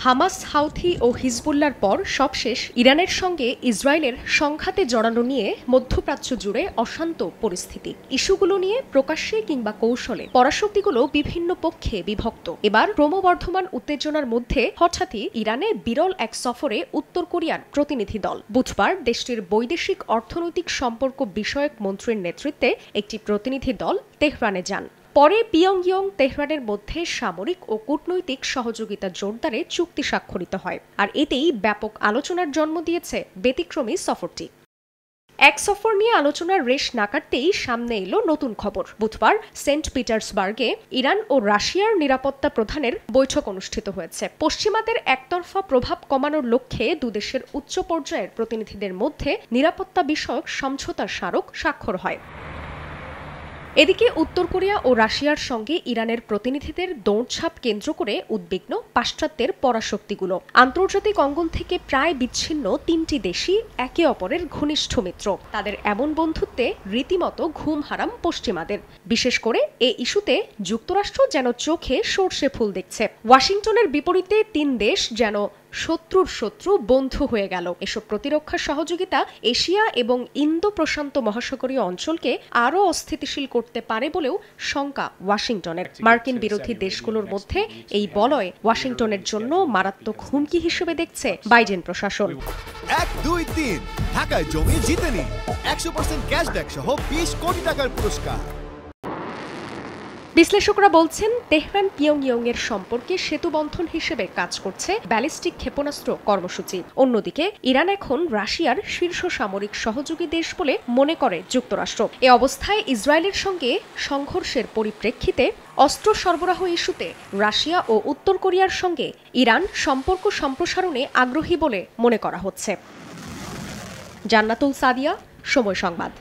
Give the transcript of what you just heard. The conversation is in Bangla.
হামাস, হাউথি ও হিজবুল্লাহর পর সবশেষ ইরানের সঙ্গে ইসরায়েলের সংঘাতে জড়ানো নিয়ে মধ্যপ্রাচ্য জুড়ে অশান্ত পরিস্থিতি। ইস্যুগুলো নিয়ে প্রকাশ্যে কিংবা কৌশলে পরাশক্তিগুলো বিভিন্ন পক্ষে বিভক্ত। এবার ক্রমবর্ধমান উত্তেজনার মধ্যে হঠাৎই ইরানে বিরল এক সফরে উত্তর কোরিয়ার প্রতিনিধি দল। বুধবার দেশটির বৈদেশিক অর্থনৈতিক সম্পর্ক বিষয়ক মন্ত্রীর নেতৃত্বে একটি প্রতিনিধি দল তেহরানে যান। পরে পিয়ংইয়ং তেহরানের মধ্যে সামরিক ও কূটনৈতিক সহযোগিতা জোরদারে চুক্তি স্বাক্ষরিত হয়। আর এতেই ব্যাপক আলোচনার জন্ম দিয়েছে ব্যতিক্রমী সফরটি। এক সফর নিয়ে আলোচনার রেশ না কাটতেই সামনে এলো নতুন খবর। বুধবার সেন্ট পিটার্সবার্গে ইরান ও রাশিয়ার নিরাপত্তা প্রধানের বৈঠক অনুষ্ঠিত হয়েছে। পশ্চিমাদের একতরফা প্রভাব কমানোর লক্ষ্যে দুদেশের উচ্চ পর্যায়ের প্রতিনিধিদের মধ্যে নিরাপত্তা বিষয়ক সমঝোতার স্মারক স্বাক্ষর হয়। এদিকে উত্তর কোরিয়া ও রাশিয়ার সঙ্গে ইরানের প্রতিনিধিদের দৌড়ঝাঁপ কেন্দ্র করে উদ্বিগ্ন পাশ্চাত্যের পরাশক্তিগুলো। আন্তর্জাতিক অঙ্গন থেকে প্রায় বিচ্ছিন্ন তিনটি দেশই একে অপরের ঘনিষ্ঠ মিত্র। তাদের এমন বন্ধুত্বে রীতিমতো ঘুম হারাম পশ্চিমাদের। বিশেষ করে এ ইস্যুতে যুক্তরাষ্ট্র যেন চোখে সর্ষে ফুল দেখছে। ওয়াশিংটনের বিপরীতে তিন দেশ যেন শত্রুর শত্রু বন্ধু হয়ে গেল। এসব প্রতিরক্ষা সহযোগিতা এশিয়া এবং ইন্দো প্রশান্ত মহাসাগরীয় অঞ্চলকে আরও অস্থিতিশীল করতে পারে বলেও শঙ্কা ওয়াশিংটনের। মার্কিন বিরোধী দেশগুলোর মধ্যে এই বলয় ওয়াশিংটনের জন্য মারাত্মক হুমকি হিসেবে দেখছে বাইডেন প্রশাসন। 1, 2, 3 ঢাকায় জমি জিতে নিন 100% ক্যাশব্যাক সহ 20 কোটি টাকার পুরস্কার। বিশ্লেষকরা বলছেন, তেহরান পিয়ংইয়ং এর সম্পর্কে সেতুবন্ধন হিসেবে কাজ করছে ব্যালিস্টিক ক্ষেপণাস্ত্র কর্মসূচি। অন্যদিকে ইরান এখন রাশিয়ার শীর্ষ সামরিক সহযোগী দেশ বলে মনে করে যুক্তরাষ্ট্র। এ অবস্থায় ইসরায়েলের সঙ্গে সংঘর্ষের পরিপ্রেক্ষিতে অস্ত্র সরবরাহ ইস্যুতে রাশিয়া ও উত্তর কোরিয়ার সঙ্গে ইরান সম্পর্ক সম্প্রসারণে আগ্রহী বলে মনে করা হচ্ছে। জান্নাতুল সাদিয়া, সময় সংবাদ।